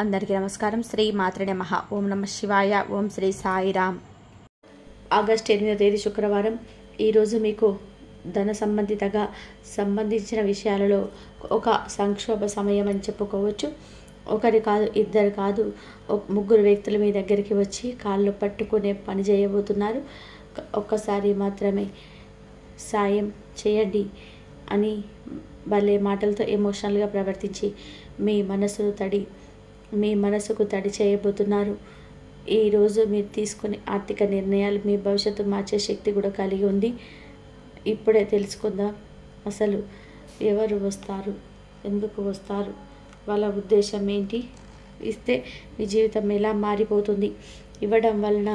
అందరికీ నమస్కారం. శ్రీ మాత్రే నమః. ఓం నమః శివాయ. ఓం శ్రీ సాయిరామ్. ఆగస్టు 8వ తేదీ శుక్రవారం. ఈరోజు మీకు ధన సంబంధించిన విషయాలలో ఒక సంక్షోభ సమయం అని చెప్పుకోవచ్చు. ఒకరి కాదు, ఇద్దరు కాదు, ముగ్గురు వ్యక్తులు మీ దగ్గరికి వచ్చి కాళ్ళు పట్టుకునే పని చేయబోతున్నారు. ఒక్కసారి మాత్రమే సాయం చేయండి అని భలే మాటలతో ఎమోషనల్గా ప్రవర్తించి మీ మనసుకు తడి చేయబోతున్నారు. ఈరోజు మీరు తీసుకునే ఆర్థిక నిర్ణయాలు మీ భవిష్యత్తు మార్చే శక్తి కూడా కలిగి ఉంది. ఇప్పుడే తెలుసుకుందాం అసలు ఎవరు వస్తారు, ఎందుకు వస్తారు, వాళ్ళ ఉద్దేశం ఏంటి, ఇస్తే మీ జీవితం ఎలా మారిపోతుంది, ఇవ్వడం వలన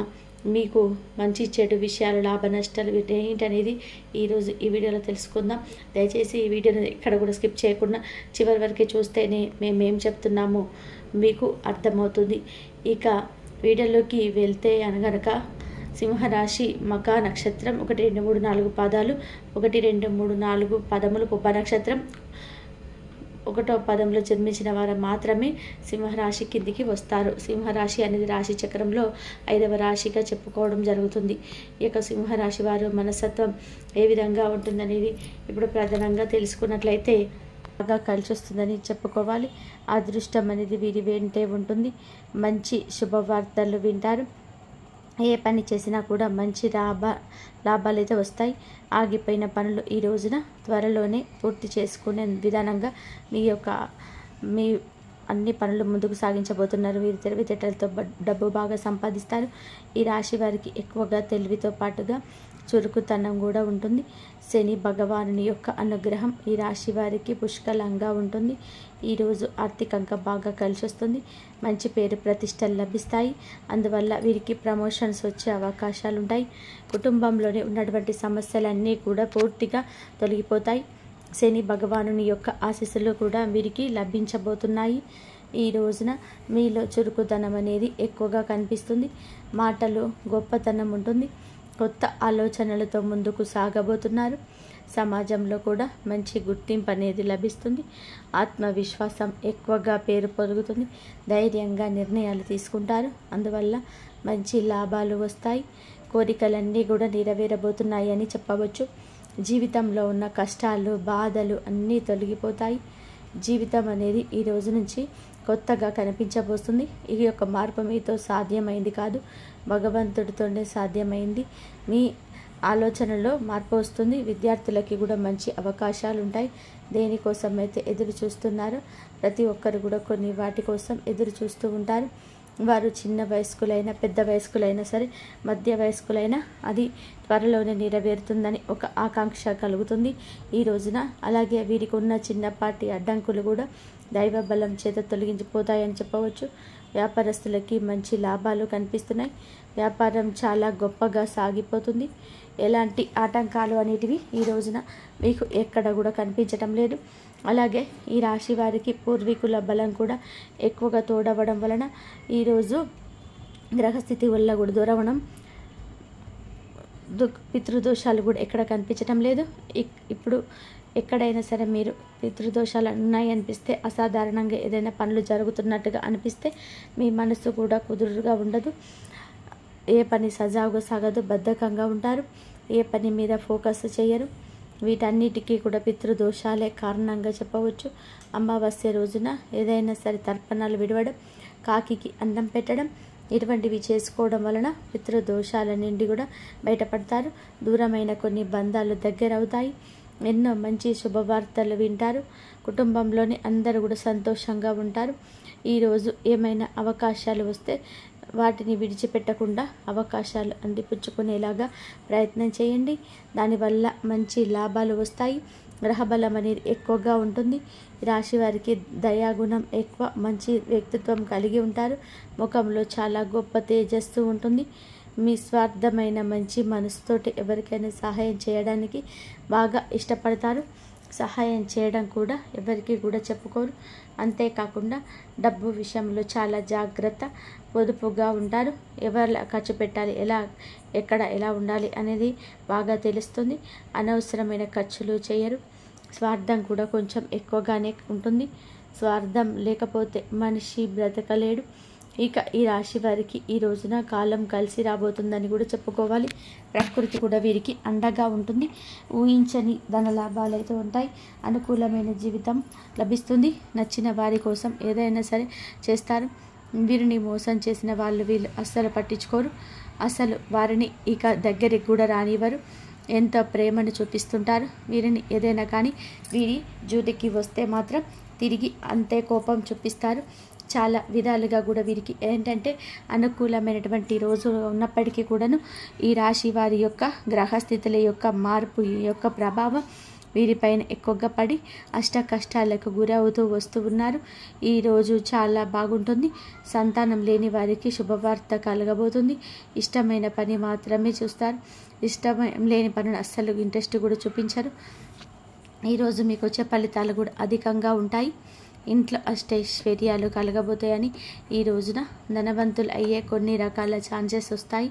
మీకు మంచి చెడు విషయాలు లాభ నష్టాలు ఏంటనేది ఈరోజు ఈ వీడియోలో తెలుసుకుందాం. దయచేసి ఈ వీడియోని ఎక్కడ కూడా స్కిప్ చేయకుండా చివరి వరకే చూస్తేనే మేమేం చెప్తున్నామో మీకు అర్థమవుతుంది. ఇక వీడియోలోకి వెళ్తే అనగనక సింహరాశి మఖా నక్షత్రం 1, 2, 3, 4 పాదాలు, 1, 2, 3, 4 పదములు పుబ్బ నక్షత్రం 1వ పదంలో జన్మించిన వారు మాత్రమే సింహరాశి కిందికి వస్తారు. సింహరాశి అనేది రాశి చక్రంలో 5వ రాశిగా చెప్పుకోవడం జరుగుతుంది. ఈ యొక్క సింహరాశి వారు మనస్తత్వం ఏ విధంగా ఉంటుందనేది ఇప్పుడు ప్రధానంగా తెలుసుకున్నట్లయితే బాగా కలిసి వస్తుందని చెప్పుకోవాలి. అదృష్టం అనేది వీరి వెంటే ఉంటుంది. మంచి శుభవార్తలు వింటారు. ఏ పని చేసినా కూడా మంచి లాభాలు అయితే వస్తాయి. ఆగిపోయిన పనులు ఈ రోజున త్వరలోనే పూర్తి చేసుకునే విధానంగా మీ అన్ని పనులు ముందుకు సాగించబోతున్నారు. వీరు తెలివితేటలతో డబ్బు బాగా సంపాదిస్తారు. ఈ రాశి వారికి ఎక్కువగా తెలివితో పాటుగా చురుకుతనం కూడా ఉంటుంది. శని భగవానుని యొక్క అనుగ్రహం ఈ రాశి వారికి పుష్కలంగా ఉంటుంది. ఈరోజు ఆర్థికంగా బాగా కలిసి వస్తుంది. మంచి పేరు ప్రతిష్టలు లభిస్తాయి. అందువల్ల వీరికి ప్రమోషన్స్ వచ్చే అవకాశాలు ఉంటాయి. కుటుంబంలోనే ఉన్నటువంటి సమస్యలన్నీ కూడా పూర్తిగా తొలగిపోతాయి. శని భగవానుని యొక్క ఆశీస్సులు కూడా వీరికి లభించబోతున్నాయి. ఈ రోజున మీలో చురుకుతనం అనేది ఎక్కువగా కనిపిస్తుంది. మాటలు గొప్పతనం ఉంటుంది. కొత్త ఆలోచనలతో ముందుకు సాగబోతున్నారు. సమాజంలో కూడా మంచి గుర్తింపు అనేది లభిస్తుంది. ఆత్మవిశ్వాసం ఎక్కువగా పేరు పొందుతుంది. ధైర్యంగా నిర్ణయాలు తీసుకుంటారు. అందువల్ల మంచి లాభాలు వస్తాయి. కోరికలన్నీ కూడా నెరవేరబోతున్నాయి అని చెప్పవచ్చు. జీవితంలో ఉన్న కష్టాలు, బాధలు అన్నీ తొలగిపోతాయి. జీవితం అనేది ఈ రోజు నుంచి కొత్తగా కనిపించబోతుంది. ఈ యొక్క మార్పు మీతో సాధ్యమైంది కాదు, భగవంతుడితోనే సాధ్యమైంది. మీ ఆలోచనలో మార్పు వస్తుంది. విద్యార్థులకి కూడా మంచి అవకాశాలు ఉంటాయి. దేనికోసం అయితే ఎదురు చూస్తున్నారో ప్రతి ఒక్కరు కూడా కొన్ని వాటి కోసం ఎదురు చూస్తూ ఉంటారు. వారు చిన్న వయస్కులైనా, పెద్ద వయస్కులైనా సరే, మధ్య వయస్కులైనా అది త్వరలోనే నెరవేరుతుందని ఒక ఆకాంక్ష కలుగుతుంది ఈ రోజున. అలాగే వీరికి ఉన్న చిన్నపాటి అడ్డంకులు కూడా దైవ బలం చేత తొలగించిపోతాయని చెప్పవచ్చు. వ్యాపారస్తులకి మంచి లాభాలు కనిపిస్తున్నాయి. వ్యాపారం చాలా గొప్పగా సాగిపోతుంది. ఎలాంటి ఆటంకాలు అనేటివి ఈ రోజున మీకు ఎక్కడ కూడా కనిపించటం లేదు. అలాగే ఈ రాశి వారికి పూర్వీకుల బలం కూడా ఎక్కువగా తోడవడం వలన ఈరోజు గ్రహస్థితి వల్ల కూడా దూరవడం, పితృదోషాలు కూడా ఎక్కడ కనిపించటం లేదు. ఇప్పుడు ఎక్కడైనా సరే మీరు పితృదోషాలు ఉన్నాయి అనిపిస్తే, అసాధారణంగా ఏదైనా పనులు జరుగుతున్నట్టుగా అనిపిస్తే మీ మనసు కూడా కుదురుగా ఉండదు. ఏ పని సజావుగా సాగదు, బద్ధకంగా ఉంటారు. ఏ పని మీద ఫోకస్ చేయరు. వీటన్నిటికీ కూడా పితృదోషాలే కారణంగా చెప్పవచ్చు. అమావాస్య రోజున ఏదైనా సరే తర్పణాలు విడవడం, కాకికి అన్నం పెట్టడం ఇటువంటివి చేసుకోవడం వలన పితృదోషాల నుండి కూడా బయటపడతారు. దూరమైన కొన్ని బంధాలు దగ్గర అవుతాయి. ఎన్నో మంచి శుభవార్తలు వింటారు. కుటుంబంలోని అందరూ కూడా సంతోషంగా ఉంటారు. ఈరోజు ఏమైనా అవకాశాలు వస్తే వాటిని విడిచిపెట్టకుండా అవకాశాలు అందిపుచ్చుకునేలాగా ప్రయత్నం చేయండి. దానివల్ల మంచి లాభాలు వస్తాయి. గ్రహబలం అనేది ఎక్కువగా ఉంటుంది. రాశి వారికి దయాగుణం ఎక్కువ, మంచి వ్యక్తిత్వం కలిగి ఉంటారు. ముఖంలో చాలా గొప్ప తేజస్సు ఉంటుంది. మీ స్వార్థమైన మంచి మనసుతోటి ఎవరికైనా సహాయం చేయడానికి బాగా ఇష్టపడతారు. సహాయం చేయడం కూడా ఎవరికి కూడా చెప్పుకోరు. అంతేకాకుండా డబ్బు విషయంలో చాలా జాగ్రత్త, పొదుపుగా ఉంటారు. ఎవరు ఖర్చు పెట్టాలి, ఎక్కడ ఎలా ఉండాలి అనేది బాగా తెలుస్తుంది. అనవసరమైన ఖర్చులు చేయరు. స్వార్థం కూడా కొంచెం ఎక్కువగానే ఉంటుంది. స్వార్థం లేకపోతే మనిషి బ్రతకలేడు. ఇక ఈ రాశి వారికి ఈ రోజున కాలం కలిసి రాబోతుందని కూడా చెప్పుకోవాలి. ప్రకృతి కూడా వీరికి అండగా ఉంటుంది. ఊహించని ధన లాభాలు అయితే ఉంటాయి. అనుకూలమైన జీవితం లభిస్తుంది. నచ్చిన వారి కోసం ఏదైనా సరే చేస్తారు. వీరిని మోసం చేసిన వీళ్ళు అస్సలు పట్టించుకోరు. అసలు వారిని ఇక దగ్గరికి కూడా రానివ్వరు. ఎంతో ప్రేమను చూపిస్తుంటారు. వీరిని ఏదైనా కానీ వీరి జూటికి వస్తే మాత్రం తిరిగి అంతే కోపం చూపిస్తారు. చాలా విధాలుగా కూడా వీరికి ఏంటంటే అనుకూలమైనటువంటి రోజు ఉన్నప్పటికీ కూడాను ఈ రాశి వారి యొక్క గ్రహస్థితుల యొక్క మార్పు యొక్క ప్రభావం వీరిపైన ఎక్కువగా పడి అష్ట కష్టాలకు గురవుతూ వస్తూ ఉన్నారు. ఈరోజు చాలా బాగుంటుంది. సంతానం లేని వారికి శుభవార్త కలగబోతుంది. ఇష్టమైన పని మాత్రమే చూస్తారు. ఇష్టం లేని పనులు అస్సలు ఇంట్రెస్ట్ కూడా చూపించరు. ఈరోజు మీకు వచ్చే ఫలితాలు కూడా అధికంగా ఉంటాయి. ఇంట్లో అష్టైశ్వర్యాలు కలగబోతాయని ఈ రోజున ధనవంతులు అయ్యే కొన్ని రకాల ఛాన్సెస్ వస్తాయి.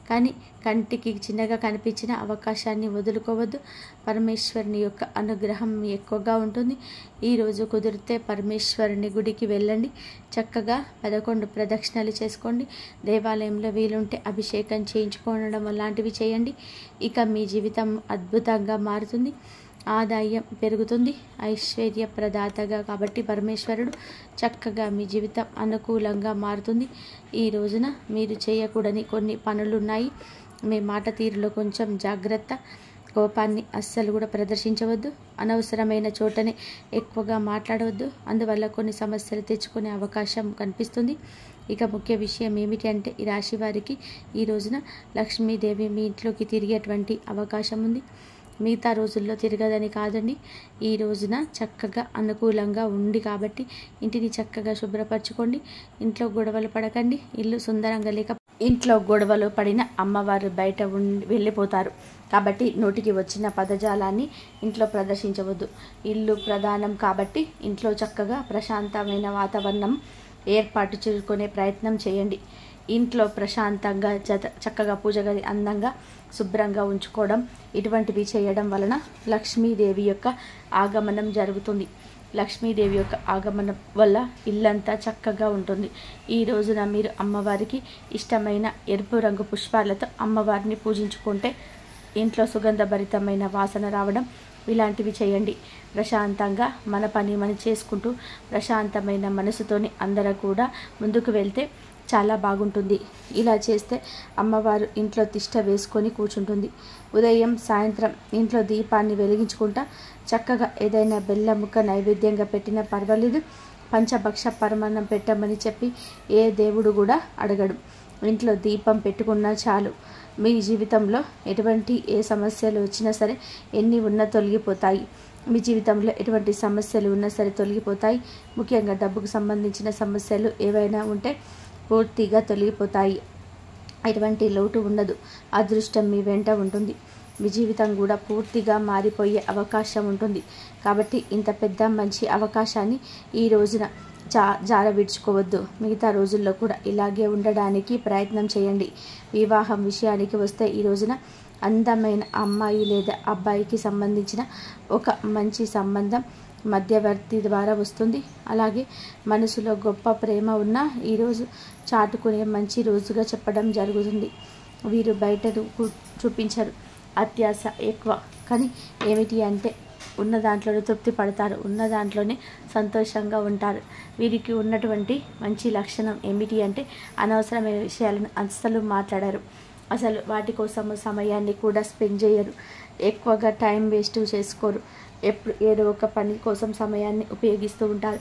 కానీ కంటికి చిన్నగా కనిపించిన అవకాశాన్ని వదులుకోవద్దు. పరమేశ్వరుని యొక్క అనుగ్రహం ఎక్కువగా ఉంటుంది. ఈరోజు కుదిరితే పరమేశ్వరుని గుడికి వెళ్ళండి. చక్కగా 11 ప్రదక్షిణలు చేసుకోండి. దేవాలయంలో వీలుంటే అభిషేకం చేయించుకోవడం లాంటివి చేయండి. ఇక మీ జీవితం అద్భుతంగా మారుతుంది. ఆదాయం పెరుగుతుంది. ఐశ్వర్య ప్రదాతగా కాబట్టి పరమేశ్వరుడు చక్కగా మీ జీవితం అనుకూలంగా మారుతుంది. ఈ రోజున మీరు చేయకూడని కొన్ని పనులున్నాయి. మీ మాట తీరులో కొంచెం జాగ్రత్త. కోపాన్ని అస్సలు కూడా ప్రదర్శించవద్దు. అనవసరమైన చోటనే ఎక్కువగా మాట్లాడవద్దు. అందువల్ల కొన్ని సమస్యలు తెచ్చుకునే అవకాశం కనిపిస్తుంది. ఇక ముఖ్య విషయం ఏమిటి అంటే ఈ రాశి వారికి ఈ రోజున లక్ష్మీదేవి మీ ఇంట్లోకి తిరిగేటువంటి అవకాశం ఉంది. మిగతా రోజుల్లో తిరగదని కాదండి. ఈ రోజున చక్కగా అనుకూలంగా ఉంది కాబట్టి ఇంటిని చక్కగా శుభ్రపరచుకోండి. ఇంట్లో గొడవలు పడకండి. ఇల్లు సుందరంగా లేక ఇంట్లో గొడవలు పడిన అమ్మవారు బయట వెళ్ళిపోతారు. కాబట్టి నోటికి వచ్చిన పదజాలాన్ని ఇంట్లో ప్రదర్శించవద్దు. ఇల్లు ప్రధానం కాబట్టి ఇంట్లో చక్కగా ప్రశాంతమైన వాతావరణం ఏర్పాటు చేసుకునే ప్రయత్నం చేయండి. ఇంట్లో ప్రశాంతంగా చక్కగా పూజ గది అందంగా శుభ్రంగా ఉంచుకోవడం ఇటువంటివి చేయడం వలన లక్ష్మీదేవి యొక్క ఆగమనం జరుగుతుంది. లక్ష్మీదేవి యొక్క ఆగమనం వల్ల ఇల్లంతా చక్కగా ఉంటుంది. ఈ రోజున మీరు అమ్మవారికి ఇష్టమైన ఎరుపు రంగు పుష్పాలతో అమ్మవారిని పూజించుకుంటే ఇంట్లో సుగంధభరితమైన వాసన రావడం ఇలాంటివి చేయండి. ప్రశాంతంగా మన పని మనం చేసుకుంటూ ప్రశాంతమైన మనసుతోని అందరూ కూడా ముందుకు వెళ్తే చాలా బాగుంటుంది. ఇలా చేస్తే అమ్మవారు ఇంట్లో తిష్ట వేసుకొని కూర్చుంటుంది. ఉదయం సాయంత్రం ఇంట్లో దీపాన్ని వెలిగించుకుంటా చక్కగా ఏదైనా బెల్లం ముక్క నైవేద్యంగా పెట్టినా పర్వాలేదు. పంచభక్ష పరమాన్నం పెట్టమని చెప్పి ఏ దేవుడు కూడా అడగడు. ఇంట్లో దీపం పెట్టుకున్నా చాలు. మీ జీవితంలో ఎటువంటి ఏ సమస్యలు వచ్చినా సరే ఎన్ని ఉన్నా తొలగిపోతాయి. మీ జీవితంలో ఎటువంటి సమస్యలు ఉన్నా సరే తొలగిపోతాయి. ముఖ్యంగా డబ్బుకు సంబంధించిన సమస్యలు ఏవైనా ఉంటే పూర్తిగా తొలగిపోతాయి. ఎటువంటి లోటు ఉండదు. అదృష్టం మీ వెంట ఉంటుంది. మీ జీవితం కూడా పూర్తిగా మారిపోయే అవకాశం ఉంటుంది. కాబట్టి ఇంత పెద్ద మంచి అవకాశాన్ని ఈ రోజున జార విడుచుకోవద్దు. మిగతా రోజుల్లో కూడా ఇలాగే ఉండడానికి ప్రయత్నం చేయండి. వివాహం విషయానికి వస్తే ఈ రోజున అందమైన అమ్మాయి లేదా అబ్బాయికి సంబంధించిన ఒక మంచి సంబంధం మధ్యవర్తి ద్వారా వస్తుంది. అలాగే మనసులో గొప్ప ప్రేమ ఉన్న ఈరోజు చాటుకునే మంచి రోజుగా చెప్పడం జరుగుతుంది. వీరు బయట చూపించరు. అత్యాశ ఎక్కువ. కానీ ఏమిటి అంటే ఉన్న దాంట్లోనే తృప్తి పడతారు. ఉన్న దాంట్లోనే సంతోషంగా ఉంటారు. వీరికి ఉన్నటువంటి మంచి లక్షణం ఏమిటి అంటే అనవసరమైన విషయాలను అస్సలు మాట్లాడరు. అసలు వాటి కోసం సమయాన్ని కూడా స్పెండ్ చేయరు. ఎక్కువగా టైం వేస్ట్ చేసుకోరు. ఎప్పుడు ఏదో ఒక పని కోసం సమయాన్ని ఉపయోగిస్తూ ఉంటారు.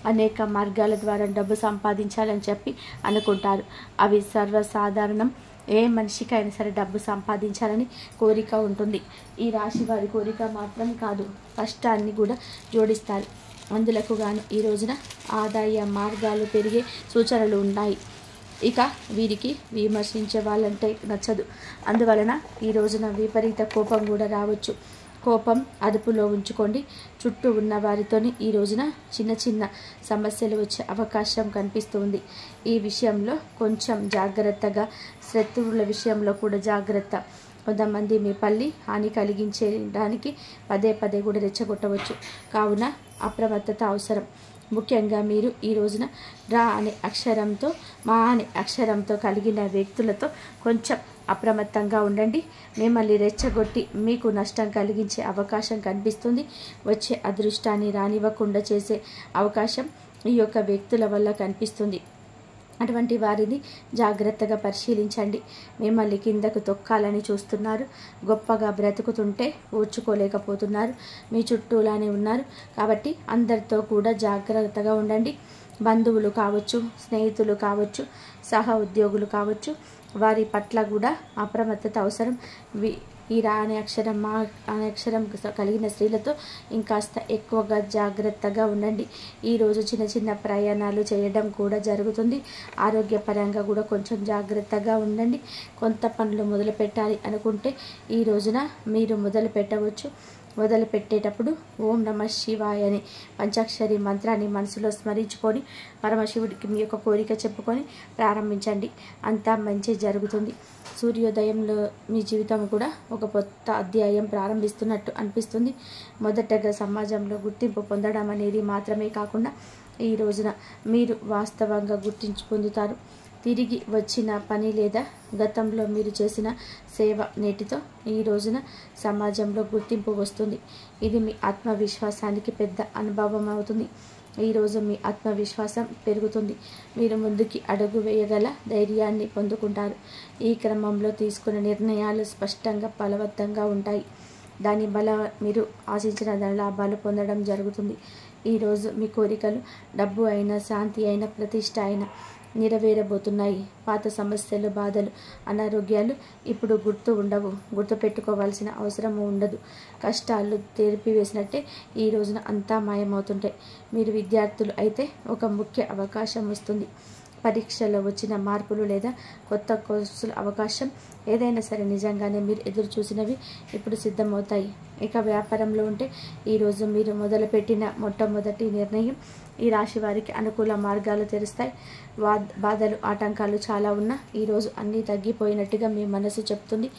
అనేక మార్గాల ద్వారా డబ్బు సంపాదించాలని చెప్పి అనుకుంటారు. అవి సర్వసాధారణం. ఏ మనిషికైనా సరే డబ్బు సంపాదించాలని కోరిక ఉంటుంది. ఈ రాశి వారి కోరిక మాత్రం కాదు, కష్టాన్ని కూడా జోడిస్తారు. అందులకు గాను ఈ రోజున ఆదాయ మార్గాలు పెరిగే సూచనలు ఉన్నాయి. ఇక వీరికి విమర్శించే వాళ్ళంటే నచ్చదు. అందువలన ఈ రోజున విపరీత కోపం కూడా రావచ్చు. కోపం అదుపులో ఉంచుకోండి. చుట్టూ ఉన్న వారితోని ఈ రోజున చిన్న చిన్న సమస్యలు వచ్చే అవకాశం కనిపిస్తుంది. ఈ విషయంలో కొంచెం జాగ్రత్తగా, శత్రువుల విషయంలో కూడా జాగ్రత్త. కొంతమంది మీ పల్లి హాని కలిగించడానికి పదే పదే కూడా రెచ్చగొట్టవచ్చు. కావున అప్రమత్తత అవసరం. ముఖ్యంగా మీరు ఈ రోజున రా అనే అక్షరంతో, మా అనే అక్షరంతో కలిగిన వ్యక్తులతో కొంచెం అప్రమత్తంగా ఉండండి. మిమ్మల్ని రెచ్చగొట్టి మీకు నష్టం కలిగించే అవకాశం కనిపిస్తుంది. వచ్చే అదృష్టాన్ని రానివ్వకుండా చేసే అవకాశం ఈ యొక్క వ్యక్తుల వల్ల కనిపిస్తుంది. అటువంటి వారిని జాగ్రత్తగా పరిశీలించండి. మిమ్మల్ని కిందకు తొక్కాలని చూస్తున్నారు. గొప్పగా బ్రతుకుతుంటే ఓర్చుకోలేకపోతున్నారు. మీ చుట్టూలానే ఉన్నారు. కాబట్టి అందరితో కూడా జాగ్రత్తగా ఉండండి. బంధువులు కావచ్చు, స్నేహితులు కావచ్చు, సహ ఉద్యోగులు కావచ్చు, వారి పట్ల కూడా అప్రమత్తత అవసరం. ఈ రా అనే అక్షరం, మా అనే అక్షరం కలిగిన స్త్రీలతో ఇంకాస్త ఎక్కువగా జాగ్రత్తగా ఉండండి. ఈరోజు చిన్న చిన్న ప్రయాణాలు చేయడం కూడా జరుగుతుంది. ఆరోగ్యపరంగా కూడా కొంచెం జాగ్రత్తగా ఉండండి. కొంత పనులు మొదలు పెట్టాలి అనుకుంటే ఈ రోజున మీరు మొదలు పెట్టవచ్చు. మొదలు పెట్టేటప్పుడు ఓం నమః శివాయ అని పంచాక్షరి మంత్రాన్ని మనసులో స్మరించుకొని పరమశివుడికి మీ యొక్క కోరిక చెప్పుకొని ప్రారంభించండి. అంతా మంచి జరుగుతుంది. సూర్యోదయంలో మీ జీవితం కూడా ఒక కొత్త అధ్యాయం ప్రారంభిస్తున్నట్టు అనిపిస్తుంది. మొదటగా సమాజంలో గుర్తింపు పొందడం అనేది మాత్రమే కాకుండా ఈ రోజున మీరు వాస్తవంగా గుర్తింపు పొందుతారు. తిరిగి వచ్చిన పని లేదా గతంలో మీరు చేసిన సేవ నేటితో ఈ రోజున సమాజంలో గుర్తింపు వస్తుంది. ఇది మీ ఆత్మవిశ్వాసానికి పెద్ద అనుభవం అవుతుంది. ఈరోజు మీ ఆత్మవిశ్వాసం పెరుగుతుంది. మీరు ముందుకి అడుగు వేయగల ధైర్యాన్ని పొందుకుంటారు. ఈ క్రమంలో తీసుకున్న నిర్ణయాలు స్పష్టంగా బలవంతంగా ఉంటాయి. దాని మీరు ఆశించిన ధన లాభాలు పొందడం జరుగుతుంది. ఈరోజు మీ కోరికలు డబ్బు అయినా, శాంతి అయినా, ప్రతిష్ట అయినా నెరవేరబోతున్నాయి. పాత సమస్యలు, బాధలు, అనారోగ్యాలు ఇప్పుడు గుర్తు పెట్టుకోవాల్సిన అవసరం ఉండదు. కష్టాలు తెరిపివేసినట్టే ఈ రోజున అంతా మాయమవుతుంటాయి. మీరు విద్యార్థులు అయితే ఒక ముఖ్య అవకాశం వస్తుంది. పరీక్షలో వచ్చిన మార్పులు లేదా కొత్త కోర్సుల అవకాశం ఏదైనా సరే నిజంగానే మీరు ఎదురు చూసినవి ఇప్పుడు సిద్ధమవుతాయి. ఇక వ్యాపారంలో ఉంటే ఈరోజు మీరు మొదలుపెట్టిన మొట్టమొదటి నిర్ణయం ఈ రాశి వారికి అనుకూల మార్గాలు తెరుస్తాయి. బాధలు, ఆటంకాలు చాలా ఉన్నా ఈరోజు అన్నీ తగ్గిపోయినట్టుగా మీ మనసు చెప్తుంది.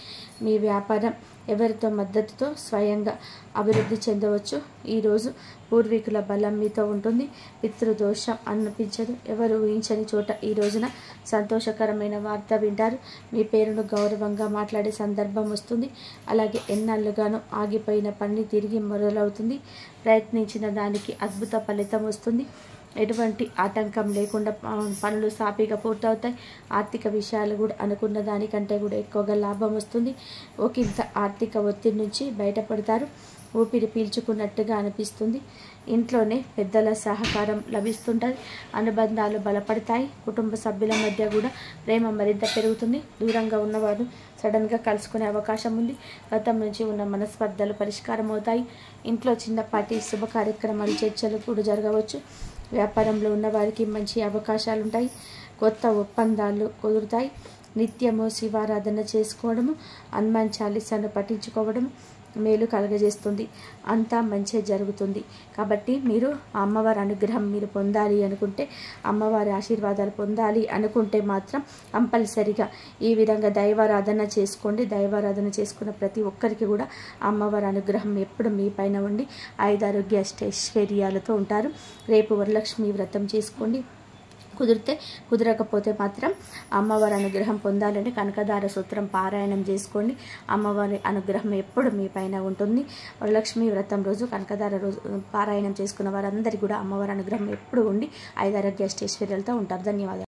మీ వ్యాపారం ఎవరితో మద్దతుతో స్వయంగా అభివృద్ధి చెందవచ్చు. ఈరోజు పూర్వీకుల బలం మీతో ఉంటుంది. పితృదోషం అనిపించదు. ఎవరు ఊహించని చోట ఈ రోజున సంతోషకరమైన వార్త వింటారు. మీ పేరును గౌరవంగా మాట్లాడే సందర్భం వస్తుంది. అలాగే ఎన్నాళ్ళుగానో ఆగిపోయిన పని తిరిగి మొదలవుతుంది. ప్రయత్నించిన దానికి అద్భుత ఫలితం వస్తుంది. ఎటువంటి ఆటంకం లేకుండా పనులు సాఫీగా పూర్తవుతాయి. ఆర్థిక విషయాలు కూడా అనుకున్న దానికంటే కూడా ఎక్కువగా లాభం వస్తుంది. ఒకంత ఆర్థిక ఒత్తిడి నుంచి బయటపడతారు. ఊపిరి పీల్చుకున్నట్టుగా అనిపిస్తుంది. ఇంట్లోనే పెద్దల సహకారం లభిస్తుంటుంది. అనుబంధాలు బలపడతాయి. కుటుంబ సభ్యుల మధ్య కూడా ప్రేమ మరింత పెరుగుతుంది. దూరంగా ఉన్నవారు సడన్గా కలుసుకునే అవకాశం ఉంది. గతం నుంచి ఉన్న మనస్పర్ధలు పరిష్కారం అవుతాయి. ఇంట్లో చిన్నపాటి శుభ కార్యక్రమాలు, చర్చలు కూడా జరగవచ్చు. వ్యాపారంలో ఉన్న వారికి మంచి అవకాశాలు ఉంటాయి. కొత్త ఒప్పందాలు కుదురుతాయి. నిత్యము శివారాధన చేసుకోవడము, హనుమాన్ చాలీసాను పఠించుకోవడం మేలు కలగజేస్తుంది. అంతా మంచి జరుగుతుంది. కాబట్టి మీరు అమ్మవారి అనుగ్రహం మీరు పొందాలి అనుకుంటే, అమ్మవారి ఆశీర్వాదాలు పొందాలి అనుకుంటే మాత్రం కంపల్సరిగా ఈ విధంగా దైవారాధన చేసుకోండి. దైవారాధన చేసుకున్న ప్రతి ఒక్కరికి కూడా అమ్మవారి అనుగ్రహం ఎప్పుడు మీ పైన ఉండి ఆయుధారోగ్య ఐశ్వర్యాలతో ఉంటారు. రేపు వరలక్ష్మి వ్రతం చేసుకోండి. కుదరకపోతే మాత్రం అమ్మవారి అనుగ్రహం పొందాలని కనకదార సూత్రం పారాయణం చేసుకోండి. అమ్మవారి అనుగ్రహం ఎప్పుడు మీ పైన ఉంటుంది. వరలక్ష్మి వ్రతం రోజు కనకదార రోజు పారాయణం చేసుకున్న వారందరికీ కూడా అమ్మవారి అనుగ్రహం ఎప్పుడు ఉండి ఆయుధారోగ్య ఐశ్వర్యాలతో ఉంటారు. ధన్యవాదాలు.